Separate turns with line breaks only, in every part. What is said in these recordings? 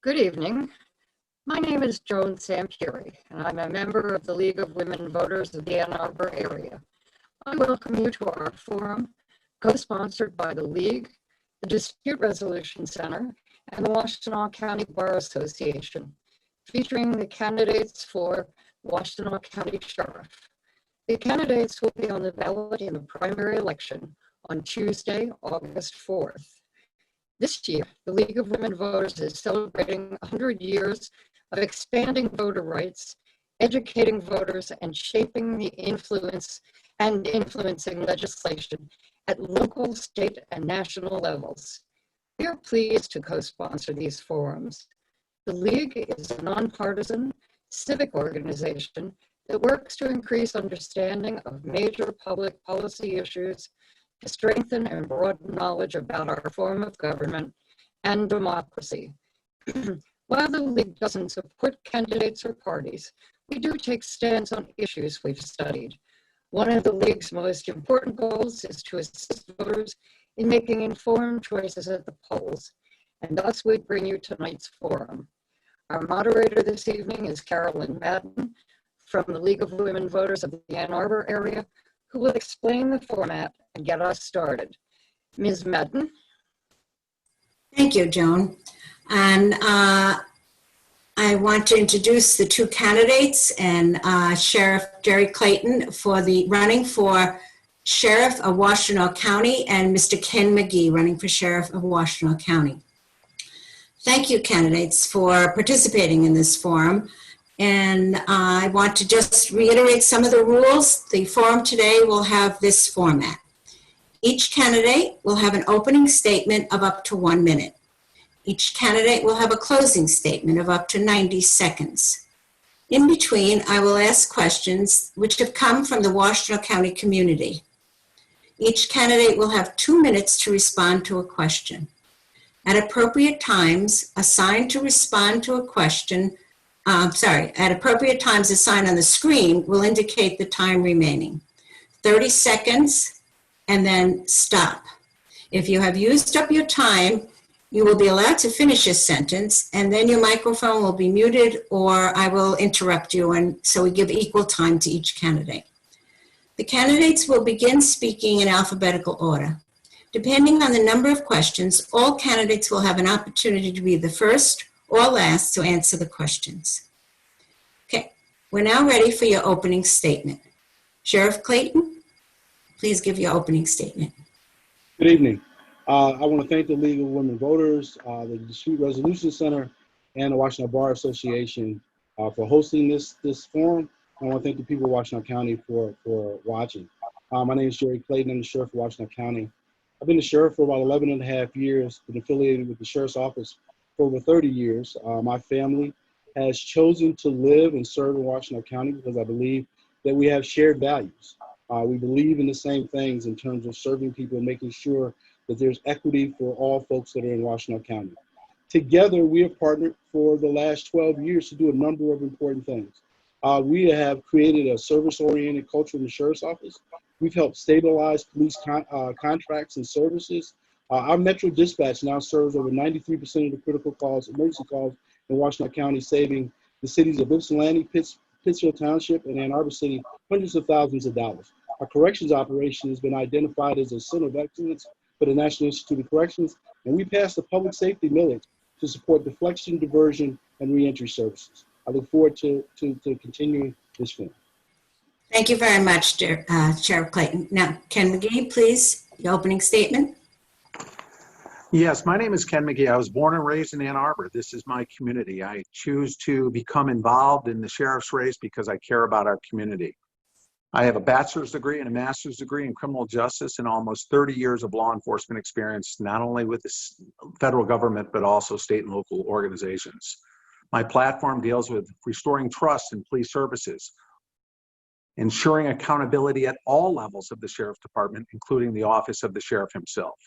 Good evening. My name is Joan Sampieri, and I'm a member of the League of Women Voters of the Ann Arbor area. I welcome you to our forum, co-sponsored by the League, the Dispute Resolution Center, and the Washtenaw County Bar Association, featuring the candidates for Washtenaw County Sheriff. The candidates will be on the ballot in the primary election on Tuesday, August 4th. This year, the League of Women Voters is celebrating 100 years of expanding voter rights, educating voters, and shaping the influencing legislation at local, state, and national levels. We are pleased to co-sponsor these forums. The League is a nonpartisan civic organization that works to increase understanding of major public policy issues, to strengthen and broaden knowledge about our form of government and democracy. While the League doesn't support candidates or parties, we do take stands on issues we've studied. One of the League's most important goals is to assist voters in making informed choices at the polls, and thus we bring you tonight's forum. Our moderator this evening is Carolyn Madden from the League of Women Voters of the Ann Arbor area, who will explain the format and get us started. Ms. Madden.
Thank you, Joan. And I want to introduce the two candidates and Sheriff Jerry Clayton for the running for Sheriff of Washtenaw County and Mr. Ken Magee running for Sheriff of Washtenaw County. Thank you, candidates, for participating in this forum. And I want to just reiterate some of the rules. The forum today will have this format. Each candidate will have an opening statement of up to 1 minute. Each candidate will have a closing statement of up to 90 seconds. In between, I will ask questions which have come from the Washtenaw County community. Each candidate will have 2 minutes to respond to a question. At appropriate times assigned to respond to a question, at appropriate times assigned on the screen will indicate the time remaining. 30 seconds and then stop. If you have used up your time, you will be allowed to finish a sentence and then your microphone will be muted or I will interrupt you, and so we give equal time to each candidate. The candidates will begin speaking in alphabetical order. Depending on the number of questions, all candidates will have an opportunity to be the first or last to answer the questions. Okay, we're now ready for your opening statement. Sheriff Clayton, please give your opening statement.
Good evening. I want to thank the League of Women Voters, the Dispute Resolution Center, and the Washtenaw Bar Association for hosting this forum. I want to thank the people of Washtenaw County for watching. My name is Jerry Clayton. I'm the Sheriff of Washtenaw County. I've been the Sheriff for about 11 and a half years, been affiliated with the Sheriff's Office for over 30 years. My family has chosen to live and serve in Washtenaw County because I believe that we have shared values. We believe in the same things in terms of serving people and making sure that there's equity for all folks that are in Washtenaw County. Together, we have partnered for the last 12 years to do a number of important things. We have created a service-oriented culture in the Sheriff's Office. We've helped stabilize police contracts and services. Our Metro Dispatch now serves over 93% of the critical calls, emergency calls in Washtenaw County, saving the cities of Ypsilanti, Pittsfield Township, and Ann Arbor City hundreds of thousands of dollars. Our corrections operation has been identified as a center of excellence for the National Institute of Corrections, and we passed a public safety millage to support deflection, diversion, and reentry services. I look forward to continuing this forum.
Thank you very much, Sheriff Clayton. Now, Ken Magee, please, your opening statement.
Yes, my name is Ken Magee. I was born and raised in Ann Arbor. This is my community. I choose to become involved in the sheriff's race because I care about our community. I have a bachelor's degree and a master's degree in criminal justice and almost 30 years of law enforcement experience, not only with the federal government, but also state and local organizations. My platform deals with restoring trust in police services, ensuring accountability at all levels of the Sheriff's Department, including the office of the Sheriff himself,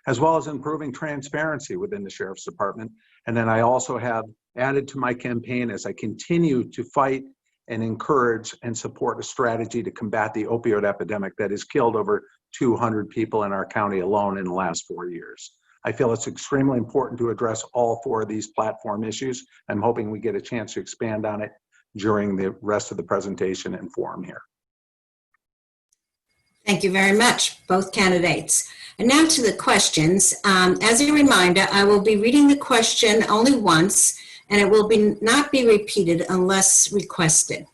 as well as improving transparency within the Sheriff's Department. And then I also have added to my campaign as I continue to fight and encourage and support a strategy to combat the opioid epidemic that has killed over 200 people in our county alone in the last 4 years. I feel it's extremely important to address all four of these platform issues. I'm hoping we get a chance to expand on it during the rest of the presentation and forum here.
Thank you very much, both candidates. And now to the questions. As a reminder, I will be reading the question only once, and it will not be repeated unless requested.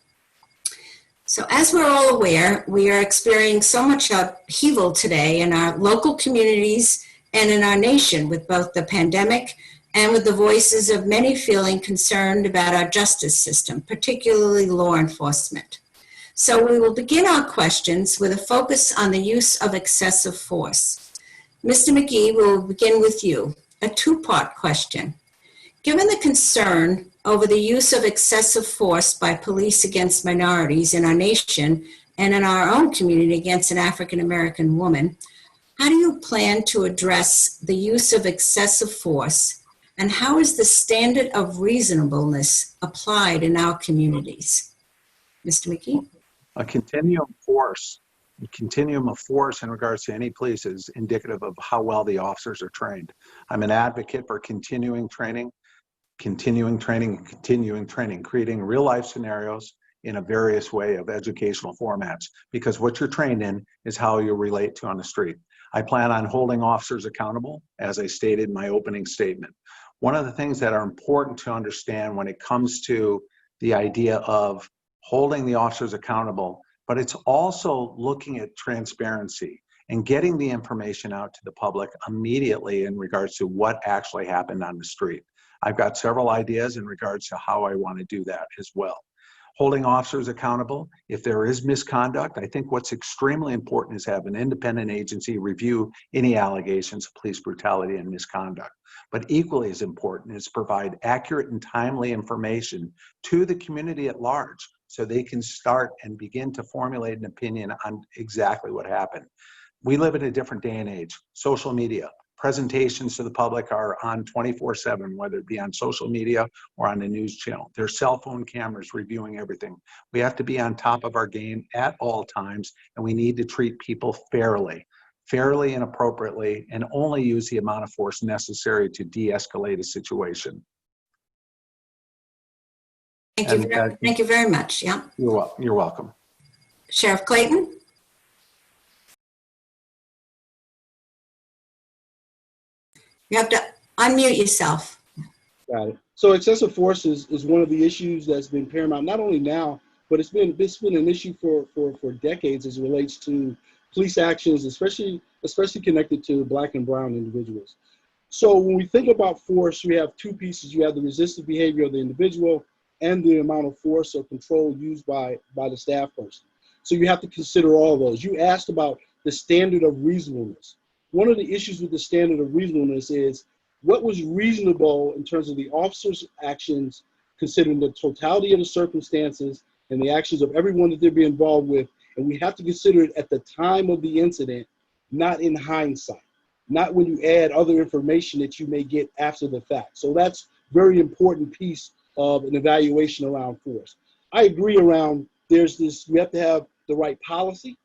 So as we're all aware, we are experiencing so much upheaval today in our local communities and in our nation with both the pandemic and with the voices of many feeling concerned about our justice system, particularly law enforcement. So we will begin our questions with a focus on the use of excessive force. Mr. Magee, we'll begin with you. A two-part question. Given the concern over the use of excessive force by police against minorities in our nation and in our own community against an African-American woman, how do you plan to address the use of excessive force, and how is the standard of reasonableness applied in our communities? Mr. Magee?
A continuum of force in regards to any police is indicative of how well the officers are trained. I'm an advocate for continuing training, creating real life scenarios in a various way of educational formats, because what you're trained in is how you relate to on the street. I plan on holding officers accountable, as I stated in my opening statement. One of the things that are important to understand when it comes to the idea of holding the officers accountable, but it's also looking at transparency and getting the information out to the public immediately in regards to what actually happened on the street. I've got several ideas in regards to how I want to do that as well. Holding officers accountable, if there is misconduct, I think what's extremely important is have an independent agency review any allegations of police brutality and misconduct. But equally as important is provide accurate and timely information to the community at large so they can start and begin to formulate an opinion on exactly what happened. We live in a different day and age. Social media, presentations to the public are on 24/7, whether it be on social media or on the news channel. There's cell phone cameras reviewing everything. We have to be on top of our game at all times, and we need to treat people fairly and appropriately, and only use the amount of force necessary to de-escalate a situation.
Thank you very much. Yeah.
You're welcome.
Sheriff Clayton? You have to unmute yourself.
Got it. So excessive force is one of the issues that's been paramount, not only now, but it's been an issue for decades as it relates to police actions, especially connected to Black and brown individuals. So when we think about force, we have two pieces. You have the resistive behavior of the individual and the amount of force or control used by the staff person. So you have to consider all of those. You asked about the standard of reasonableness. One of the issues with the standard of reasonableness is what was reasonable in terms of the officer's actions, considering the totality of the circumstances and the actions of everyone that they'd be involved with. And we have to consider it at the time of the incident, not in hindsight, not when you add other information that you may get after the fact. So that's a very important piece of an evaluation around force. I agree around we have to have the right policy.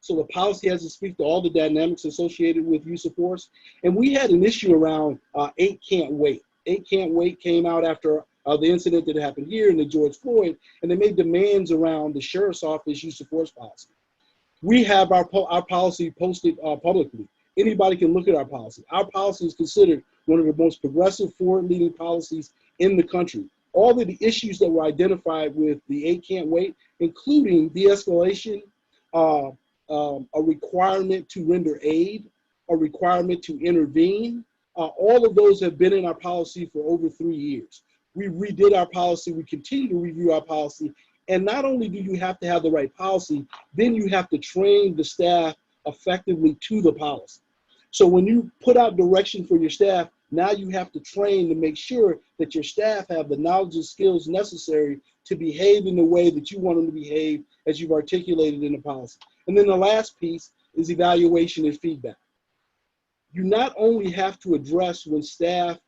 So the policy has to speak to all the dynamics associated with use of force. And we had an issue around 8 Can't Wait. 8 Can't Wait came out after the incident that happened here in the George Floyd, and they made demands around the sheriff's office use of force policy. We have our policy posted publicly. Anybody can look at our policy. Our policy is considered one of the most progressive, forward-leaning policies in the country. All of the issues that were identified with the 8 Can't Wait, including de-escalation, a requirement to render aid, a requirement to intervene, all of those have been in our policy for over 3 years. We redid our policy. We continue to review our policy. And not only do you have to have the right policy, then you have to train the staff effectively to the policy. So when you put out direction for your staff, now you have to train to make sure that your staff have the knowledge and skills necessary to behave in the way that you want them to behave as you've articulated in the policy. And then the last piece is evaluation and feedback. You not only have to address when staff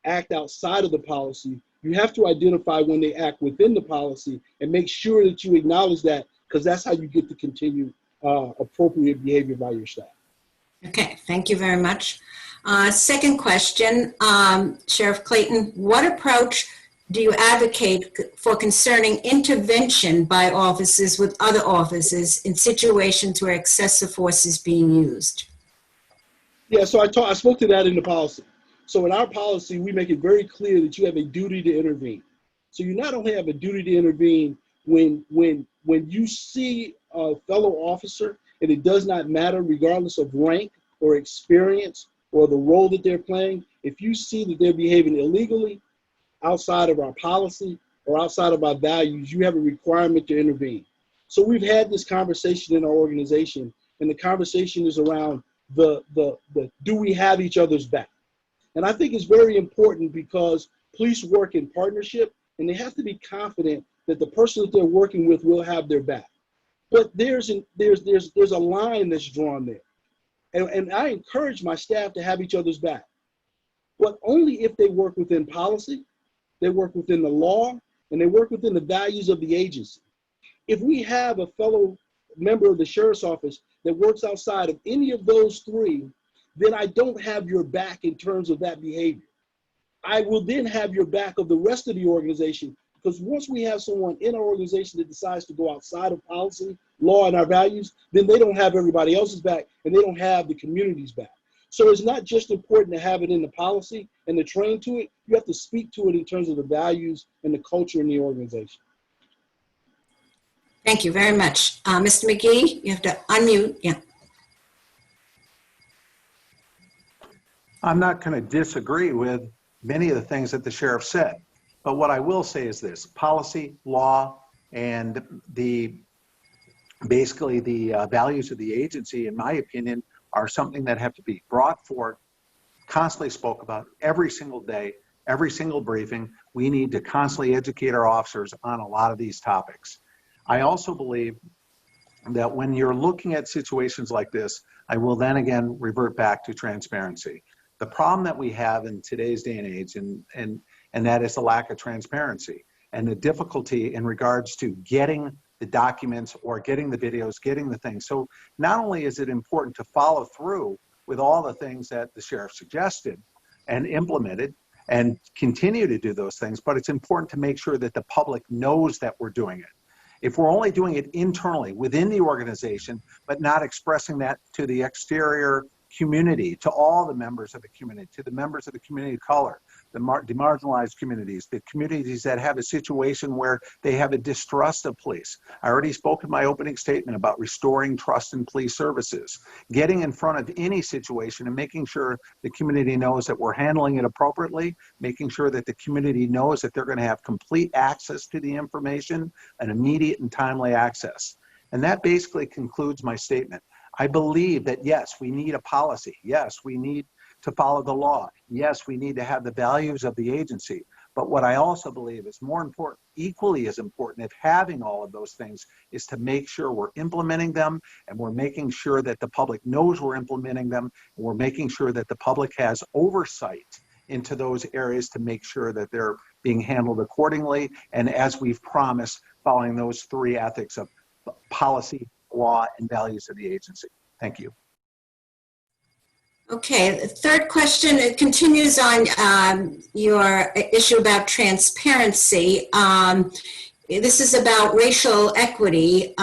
act outside of the policy, you have to identify when they act within the policy and make sure that you acknowledge that, because that's how you get to continue appropriate behavior by your staff.
Okay, thank you very much. Second question, Sheriff Clayton, what approach do you advocate for concerning intervention by officers with other officers in situations where excessive force is being used?
Yeah, so I spoke to that in the policy. So in our policy, we make it very clear that you have a duty to intervene. So you not only have a duty to intervene when you see a fellow officer, and it does not matter regardless of rank or experience or the role that they're playing, if you see that they're behaving illegally outside of our policy or outside of our values, you have a requirement to intervene. So we've had this conversation in our organization, and the conversation is around the do we have each other's back? And I think it's very important because police work in partnership, and they have to be confident that the person that they're working with will have their back. But there's a line that's drawn there. And I encourage my staff to have each other's back, but only if they work within policy, they work within the law, and they work within the values of the agency. If we have a fellow member of the sheriff's office that works outside of any of those three, then I don't have your back in terms of that behavior. I will then have your back of the rest of the organization, because once we have someone in our organization that decides to go outside of policy, law, and our values, then they don't have everybody else's back, and they don't have the community's back. So it's not just important to have it in the policy and to train to it, you have to speak to it in terms of the values and the culture in the organization.
Thank you very much. Mr. Magee, you have to unmute. Yeah.
I'm not going to disagree with many of the things that the sheriff said, but what I will say is this: policy, law, and basically the values of the agency, in my opinion, are something that have to be brought forward, constantly spoke about every single day, every single briefing. We need to constantly educate our officers on a lot of these topics. I also believe that when you're looking at situations like this, I will then again revert back to transparency. The problem that we have in today's day and age, and that is the lack of transparency and the difficulty in regards to getting the documents or getting the videos, getting the things. So not only is it important to follow through with all the things that the sheriff suggested and implemented and continue to do those things, but it's important to make sure that the public knows that we're doing it. If we're only doing it internally within the organization, but not expressing that to the exterior community, to all the members of the community, to the members of the community of color, the demarginalized communities, the communities that have a situation where they have a distrust of police. I already spoke in my opening statement about restoring trust in police services, getting in front of any situation and making sure the community knows that we're handling it appropriately, making sure that the community knows that they're going to have complete access to the information and immediate and timely access. And that basically concludes my statement. I believe that, yes, we need a policy. Yes, we need to follow the law. Yes, we need to have the values of the agency. But what I also believe is more important, equally as important, if having all of those things, is to make sure we're implementing them, and we're making sure that the public knows we're implementing them, and we're making sure that the public has oversight into those areas to make sure that they're being handled accordingly. And as we've promised, following those three ethics of policy, law, and values of the agency. Thank you.
Okay, the third question, it continues on your issue about transparency. This is about racial equity.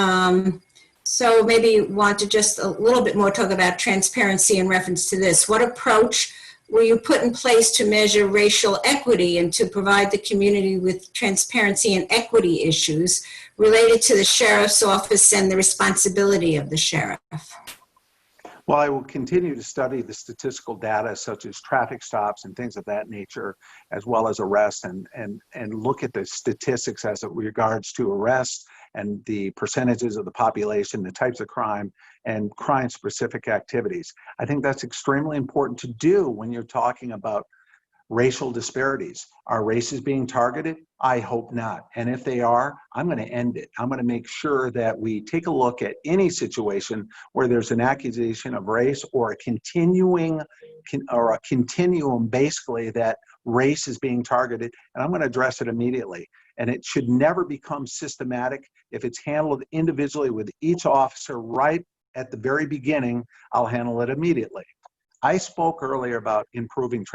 So maybe you want to just a little bit more talk about transparency in reference to this. What approach will you put in place to measure racial equity and to provide the community with transparency and equity issues related to the sheriff's office and the responsibility of the sheriff?
Well, I will continue to study the statistical data such as traffic stops and things of that nature, as well as arrests, and look at the statistics as it regards to arrests and the percentages of the population, the types of crime, and crime-specific activities. I think that's extremely important to do when you're talking about racial disparities. Are races being targeted? I hope not. And if they are, I'm going to end it. I'm going to make sure that we take a look at any situation where there's an accusation of race or a continuum basically that race is being targeted, and I'm going to address it immediately. And it should never become systematic. If it's handled individually with each officer right at the very beginning, I'll handle it immediately. I spoke earlier about improving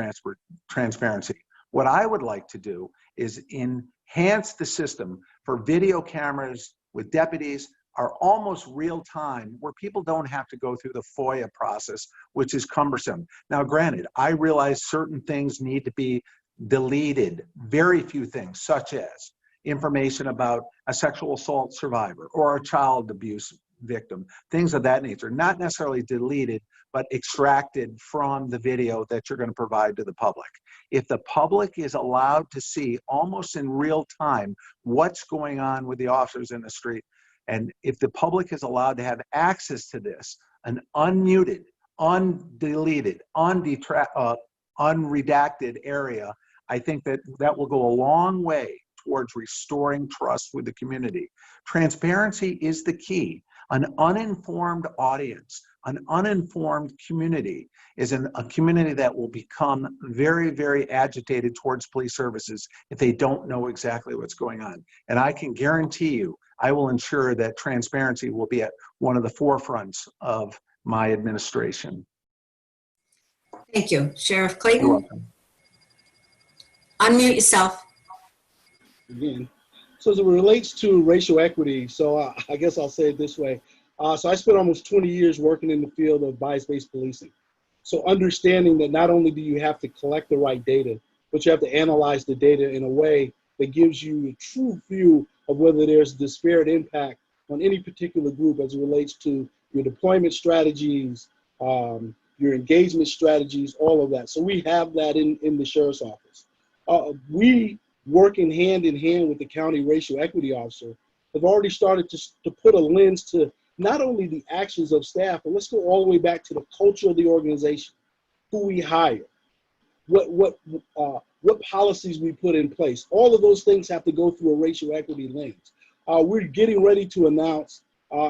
transparency. What I would like to do is enhance the system for video cameras with deputies are almost real time, where people don't have to go through the FOIA process, which is cumbersome. Now, granted, I realize certain things need to be deleted, very few things, such as information about a sexual assault survivor or a child abuse victim, things of that nature, not necessarily deleted, but extracted from the video that you're going to provide to the public. If the public is allowed to see almost in real time what's going on with the officers in the street, and if the public is allowed to have access to this, an unmuted, undeleted, unredacted area, I think that that will go a long way towards restoring trust with the community. Transparency is the key. An uninformed audience, an uninformed community is a community that will become very, very agitated towards police services if they don't know exactly what's going on. And I can guarantee you, I will ensure that transparency will be at one of the forefronts of my administration.
Thank you. Sheriff
You're
Clayton,
welcome.
unmute yourself.
Again. So as it relates to racial equity, so I guess I'll say it this way. So I spent almost 20 years working in the field of bias-based policing. So understanding that not only do you have to collect the right data, but you have to analyze the data in a way that gives you a true view of whether there's disparate impact on any particular group as it relates to your deployment strategies, your engagement strategies, all of that. So we have that in the sheriff's office. We, working hand in hand with the county racial equity officer, have already started to put a lens to not only the actions of staff, but let's go all the way back to the culture of the organization, who we hire, what policies we put in place. All of those things have to go through a racial equity lens. We're getting ready to announce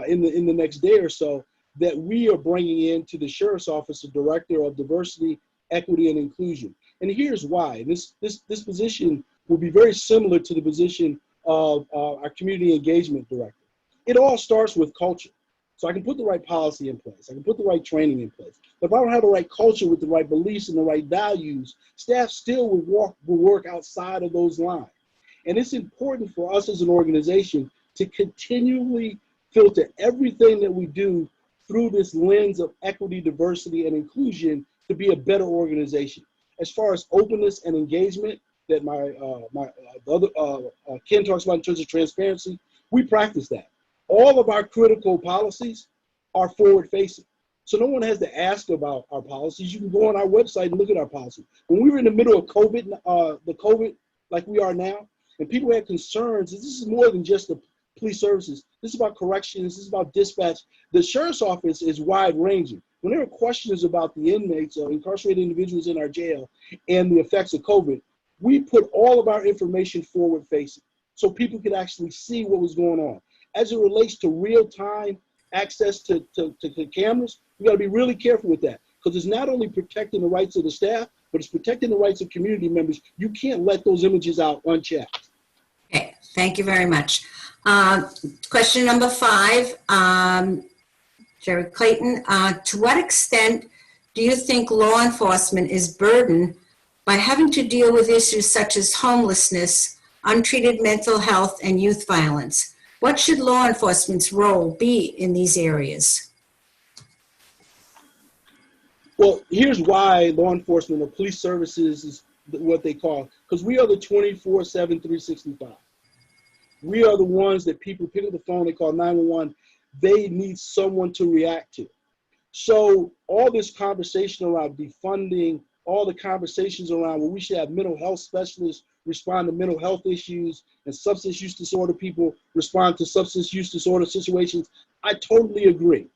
in the next day or so that we are bringing into the sheriff's office a director of diversity, equity, and inclusion. And here's why. This position will be very similar to the position of our community engagement director. It all starts with culture. So I can put the right policy in place. I can put the right training in place. But if I don't have the right culture with the right beliefs and the right values, staff still will work outside of those lines. And it's important for us as an organization to continually filter everything that we do through this lens of equity, diversity, and inclusion to be a better organization. As far as openness and engagement that Ken talks about in terms of transparency, we practice that. All of our critical policies are forward-facing. So no one has to ask about our policies. You can go on our website and look at our policy. When we were in the middle of COVID, the COVID like we are now, and people had concerns, this is more than just the police services. This is about corrections. This is about dispatch. The sheriff's office is wide-ranging. When there are questions about the inmates or incarcerated individuals in our jail and the effects of COVID, we put all of our information forward-facing so people could actually see what was going on. As it relates to real-time access to cameras, we got to be really careful with that, because it's not only protecting the rights of the staff, but it's protecting the rights of community members. You can't let those images out unchecked.
Okay, thank you very much. Question number 5, Sheriff Clayton, to what extent do you think law enforcement is burdened by having to deal with issues such as homelessness, untreated mental health, and youth violence? What should law enforcement's role be in these areas?
Well, here's why law enforcement or police services is what they call, because we are the 24/7, 365. We are the ones that people pick up the phone, they call 911, they need someone to react to. So all this conversation around defunding, all the conversations around where we should have mental health specialists respond to mental health issues and substance use disorder people respond to substance use disorder situations, I totally agree.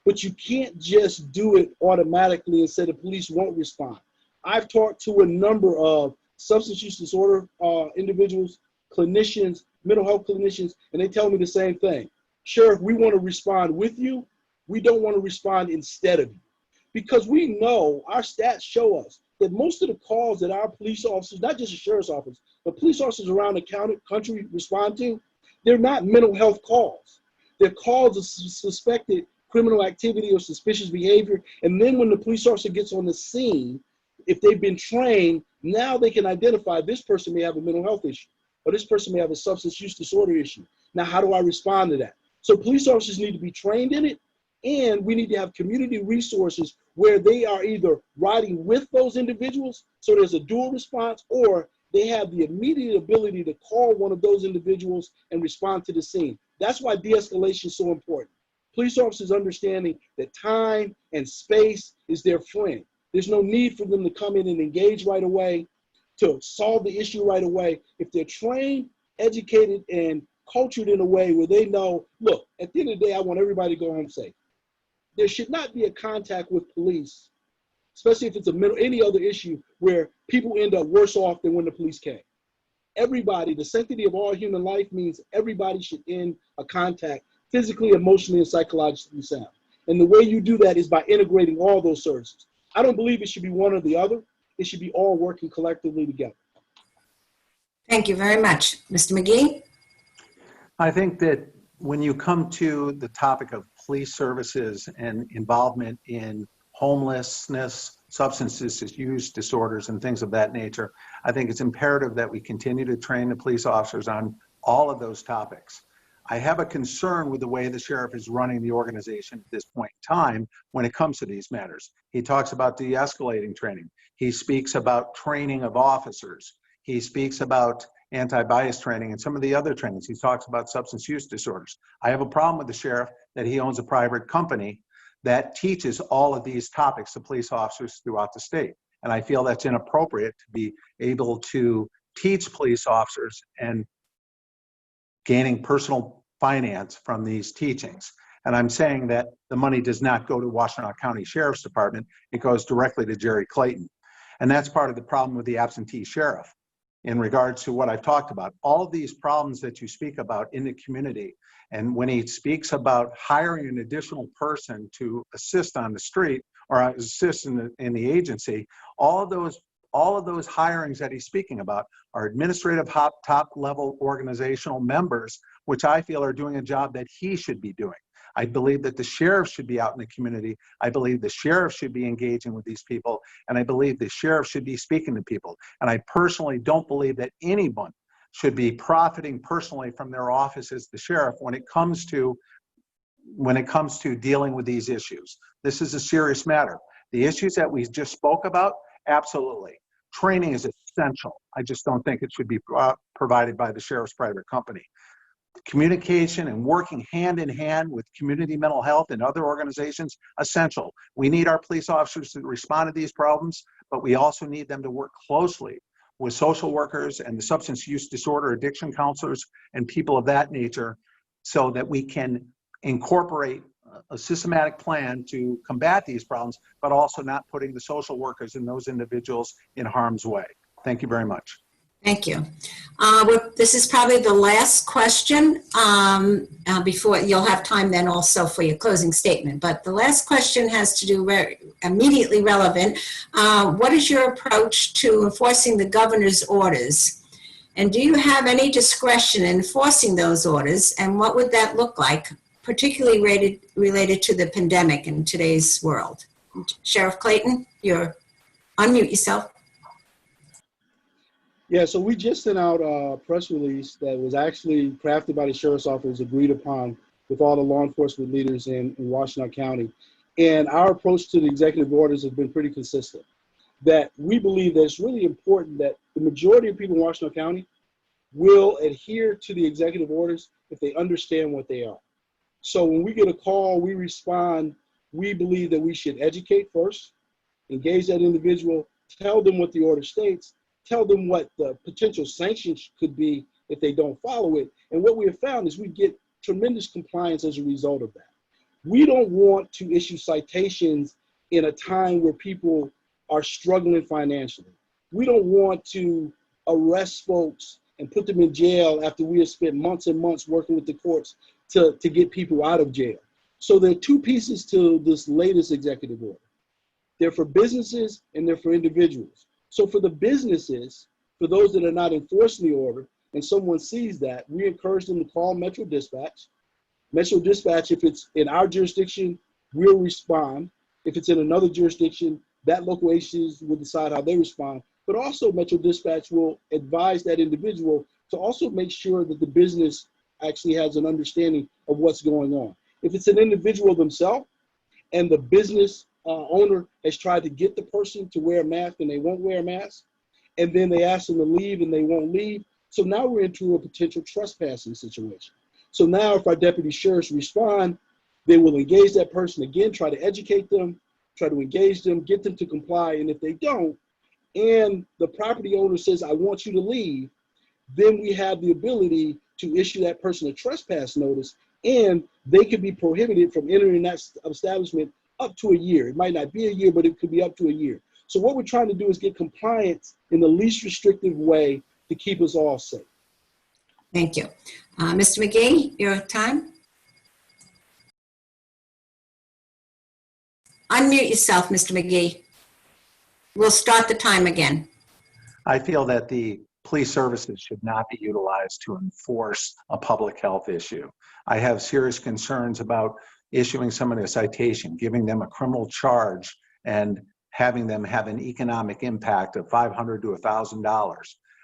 But you can't just do it automatically and say the police won't respond. I've talked to a number of substance use disorder individuals, clinicians, mental health clinicians, and they tell me the same thing. Sheriff, we want to respond with you. We don't want to respond instead of you. Because we know, our stats show us that most of the calls that our police officers, not just the sheriff's office, but police officers around the country respond to, they're not mental health calls. They're calls of suspected criminal activity or suspicious behavior. And then when the police officer gets on the scene, if they've been trained, now they can identify this person may have a mental health issue, or this person may have a substance use disorder issue. Now, how do I respond to that? So police officers need to be trained in it, and we need to have community resources where they are either riding with those individuals, so there's a dual response, or they have the immediate ability to call one of those individuals and respond to the scene. That's why de-escalation is so important. Police officers understanding that time and space is their friend. There's no need for them to come in and engage right away, to solve the issue right away. If they're trained, educated, and cultured in a way where they know, look, at the end of the day, I want everybody to go home safe. There should not be a contact with police, especially if it's any other issue where people end up worse off than when the police came. Everybody, the sanctity of all human life means everybody should end a contact physically, emotionally, and psychologically sound. And the way you do that is by integrating all those services. I don't believe it should be one or the other. It should be all working collectively together.
Thank you very much. Mr. Magee?
I think that when you come to the topic of police services and involvement in homelessness, substance use disorders, and things of that nature, I think it's imperative that we continue to train the police officers on all of those topics. I have a concern with the way the sheriff is running the organization at this point in time when it comes to these matters. He talks about de-escalating training. He speaks about training of officers. He speaks about anti-bias training and some of the other trainings. He talks about substance use disorders. I have a problem with the sheriff that he owns a private company that teaches all of these topics to police officers throughout the state. And I feel that's inappropriate to be able to teach police officers and gaining personal finance from these teachings. And I'm saying that the money does not go to Washtenaw County Sheriff's Department, it goes directly to Jerry Clayton. And that's part of the problem with the absentee sheriff in regards to what I've talked about. All of these problems that you speak about in the community, and when he speaks about hiring an additional person to assist on the street or assist in the agency, all of those hirings that he's speaking about are administrative top level organizational members, which I feel are doing a job that he should be doing. I believe that the sheriff should be out in the community. I believe the sheriff should be engaging with these people. And I believe the sheriff should be speaking to people. And I personally don't believe that anyone should be profiting personally from their office as the sheriff when it comes to dealing with these issues. This is a serious matter. The issues that we just spoke about, absolutely. Training is essential. I just don't think it should be provided by the sheriff's private company. Communication and working hand in hand with community mental health and other organizations, essential. We need our police officers to respond to these problems, but we also need them to work closely with social workers and the substance use disorder addiction counselors and people of that nature so that we can incorporate a systematic plan to combat these problems, but also not putting the social workers and those individuals in harm's way. Thank you very much.
Thank you. This is probably the last question before you'll have time then also for your closing statement. But the last question has to do immediately relevant. What is your approach to enforcing the governor's orders? And do you have any discretion in enforcing those orders? And what would that look like, particularly related to the pandemic in today's world? Sheriff Clayton, unmute yourself.
Yeah, so we just sent out a press release that was actually crafted by the sheriff's office, agreed upon with all the law enforcement leaders in Washtenaw County. And our approach to the executive orders has been pretty consistent. That we believe that it's really important that the majority of people in Washtenaw County will adhere to the executive orders if they understand what they are. So when we get a call, we respond. We believe that we should educate first, engage that individual, tell them what the order states, tell them what the potential sanctions could be if they don't follow it. And what we have found is we get tremendous compliance as a result of that. We don't want to issue citations in a time where people are struggling financially. We don't want to arrest folks and put them in jail after we have spent months and months working with the courts to get people out of jail. So there are two pieces to this latest executive order. They're for businesses and they're for individuals. So for the businesses, for those that are not enforcing the order, and someone sees that, we encourage them to call Metro Dispatch Metro Dispatch, if it's in our jurisdiction, will respond. If it's in another jurisdiction, that local agencies will decide how they respond. But also Metro Dispatch will advise that individual to also make sure that the business actually has an understanding of what's going on. If it's an individual themselves and the business owner has tried to get the person to wear a mask and they won't wear a mask, and then they ask them to leave and they won't leave. So now we're into a potential trespassing situation. So now if our deputy sheriffs respond, they will engage that person again, try to educate them, try to engage them, get them to comply. And if they don't, and the property owner says, I want you to leave, then we have the ability to issue that person a trespass notice, and they could be prohibited from entering that establishment up to a year. It might not be a year, but it could be up to a year. So what we're trying to do is get compliance in the least restrictive way to keep us all safe.
Thank you. Mr. Magee, your time. Unmute yourself, Mr. Magee. We'll start the time again.
I feel that the police services should not be utilized to enforce a public health issue. I have serious concerns about issuing somebody a citation, giving them a criminal charge, and having them have an economic impact of $500 to $1,000.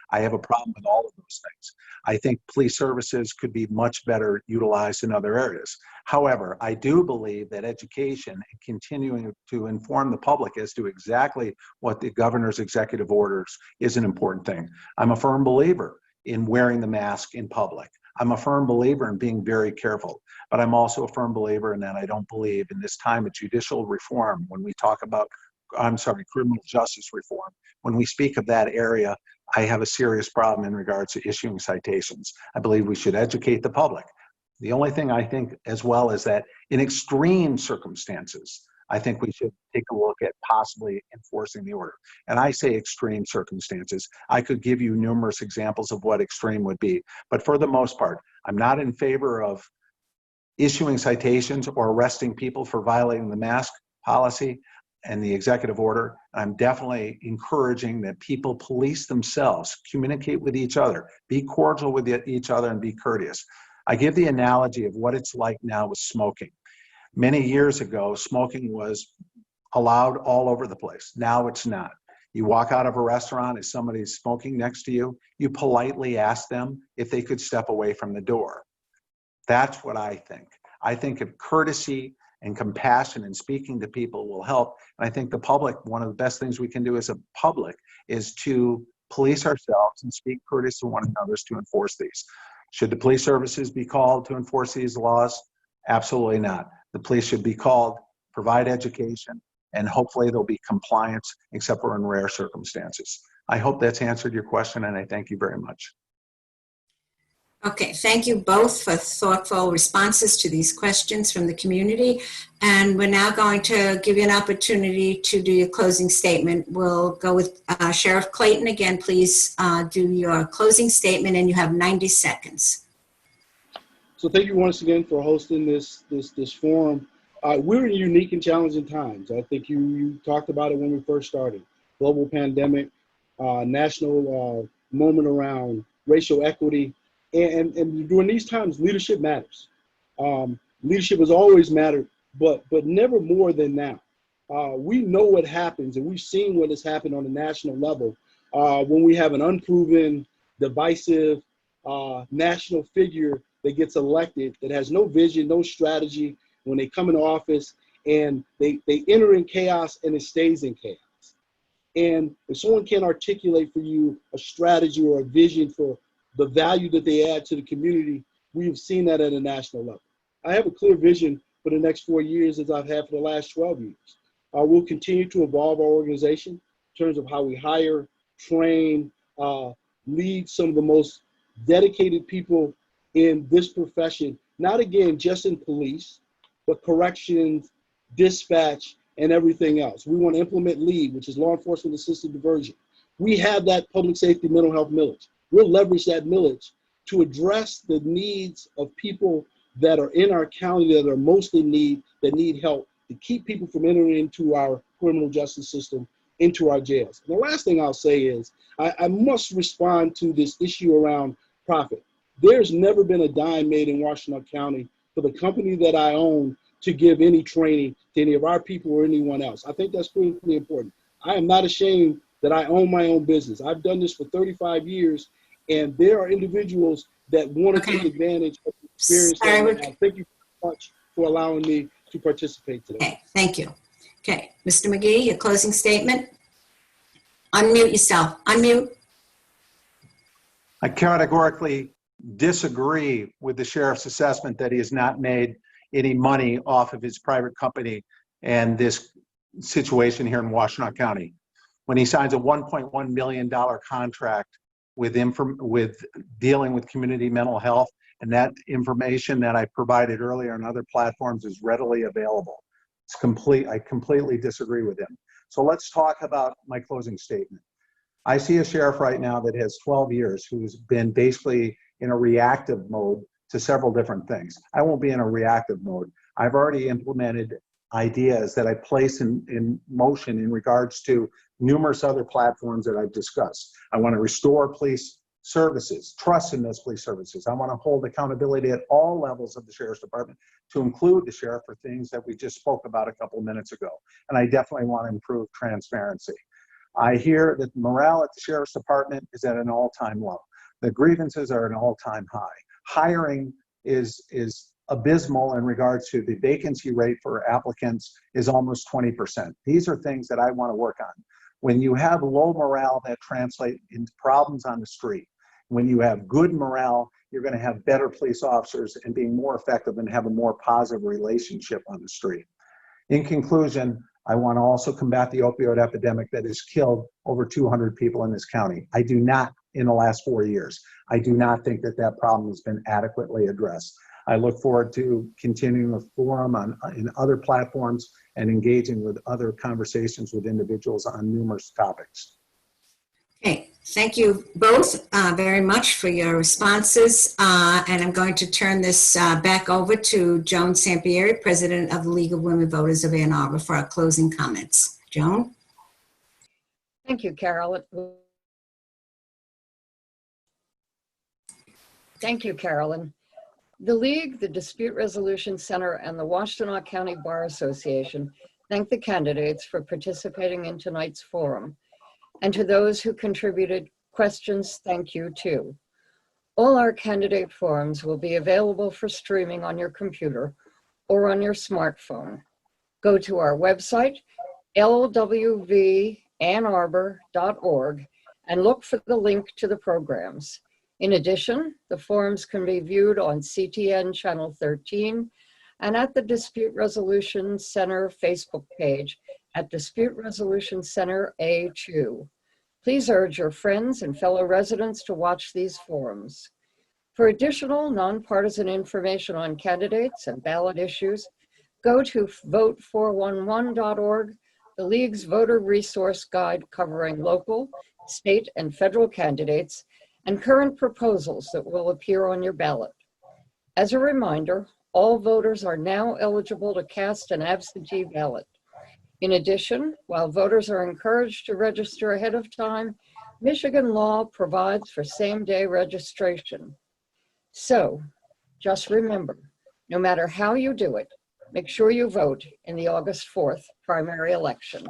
I have a problem with all of those things. I think police services could be much better utilized in other areas. However, I do believe that education and continuing to inform the public as to exactly what the governor's executive orders is an important thing. I'm a firm believer in wearing the mask in public. I'm a firm believer in being very careful, but I'm also a firm believer in that I don't believe in this time of judicial reform when we talk about, criminal justice reform. When we speak of that area, I have a serious problem in regards to issuing citations. I believe we should educate the public. The only thing I think as well is that in extreme circumstances, I think we should take a look at possibly enforcing the order. And I say extreme circumstances. I could give you numerous examples of what extreme would be, but for the most part, I'm not in favor of issuing citations or arresting people for violating the mask policy and the executive order. I'm definitely encouraging that people police themselves, communicate with each other, be cordial with each other, and be courteous. I give the analogy of what it's like now with smoking. Many years ago, smoking was allowed all over the place. Now it's not. You walk out of a restaurant, if somebody's smoking next to you, you politely ask them if they could step away from the door. That's what I think. I think if courtesy and compassion and speaking to people will help. And I think the public, one of the best things we can do as a public is to police ourselves and speak courteous to one another to enforce these. Should the police services be called to enforce these laws? Absolutely not. The police should be called, provide education, and hopefully there'll be compliance, except for in rare circumstances. I hope that's answered your question, and I thank you very much.
Okay, thank you both for thoughtful responses to these questions from the community. And we're now going to give you an opportunity to do your closing statement. We'll go with Sheriff Clayton again. Please do your closing statement, and you have 90 seconds.
So thank you once again for hosting this forum. We're in unique and challenging times. I think you talked about it when we first started. Global pandemic, national moment around racial equity. And during these times, leadership matters. Leadership has always mattered, but never more than now. We know what happens, and we've seen what has happened on a national level when we have an unproven, divisive national figure that gets elected that has no vision, no strategy when they come into office, and they enter in chaos and it stays in chaos. And if someone can't articulate for you a strategy or a vision for the value that they add to the community, we've seen that at a national level. I have a clear vision for the next 4 years as I've had for the last 12 years. We'll continue to evolve our organization in terms of how we hire, train, lead some of the most dedicated people in this profession, not again just in police, but corrections, dispatch, and everything else. We want to implement LEAD, which is law enforcement assisted diversion. We have that public safety mental health millage. We'll leverage that millage to address the needs of people that are in our county that are most in need, that need help, to keep people from entering into our criminal justice system, into our jails. And the last thing I'll say is, I must respond to this issue around profit. There's never been a dime made in Washtenaw County for the company that I own to give any training to any of our people or anyone else. I think that's critically important. I am not ashamed that I own my own business. I've done this for 35 years, and there are individuals that want to take advantage of the experience that I have. Thank you so much for allowing me to participate today.
Okay, thank you. Okay, Mr. Magee, your closing statement. Unmute yourself. Unmute.
I categorically disagree with the sheriff's assessment that he has not made any money off of his private company and this situation here in Washtenaw County. When he signs a $1.1 million contract with dealing with community mental health, and that information that I provided earlier on other platforms is readily available. I completely disagree with him. So let's talk about my closing statement. I see a sheriff right now that has 12 years who's been basically in a reactive mode to several different things. I won't be in a reactive mode. I've already implemented ideas that I place in motion in regards to numerous other platforms that I've discussed. I want to restore police services, trust in those police services. I want to hold accountability at all levels of the sheriff's department, to include the sheriff for things that we just spoke about a couple of minutes ago. And I definitely want to improve transparency. I hear that morale at the sheriff's department is at an all-time low. The grievances are at an all-time high. Hiring is abysmal in regards to the vacancy rate for applicants is almost 20%. These are things that I want to work on. When you have low morale, that translates into problems on the street. When you have good morale, you're going to have better police officers and being more effective and have a more positive relationship on the street. In conclusion, I want to also combat the opioid epidemic that has killed over 200 people in this county. I do not, in the last 4 years, I do not think that that problem has been adequately addressed. I look forward to continuing the forum in other platforms and engaging with other conversations with individuals on numerous topics.
Okay, thank you both very much for your responses. And I'm going to turn this back over to Joan Sampieri, President of the League of Women Voters of Ann Arbor, for our closing comments. Joan?
Thank you, Carolyn. Thank you, Carolyn. The League, the Dispute Resolution Center, and the Washtenaw County Bar Association thank the candidates for participating in tonight's forum. And to those who contributed questions, thank you too. All our candidate forums will be available for streaming on your computer or on your smartphone. Go to our website, lwvannarbor.org, and look for the link to the programs. In addition, the forums can be viewed on CTN Channel 13 and at the Dispute Resolution Center Facebook page at Dispute Resolution Center A2. Please urge your friends and fellow residents to watch these forums. For additional nonpartisan information on candidates and ballot issues, go to vote411.org, the League's voter resource guide covering local, state, and federal candidates and current proposals that will appear on your ballot. As a reminder, all voters are now eligible to cast an absentee ballot. In addition, while voters are encouraged to register ahead of time, Michigan law provides for same-day registration. So, just remember, no matter how you do it, make sure you vote in the August 4th primary election.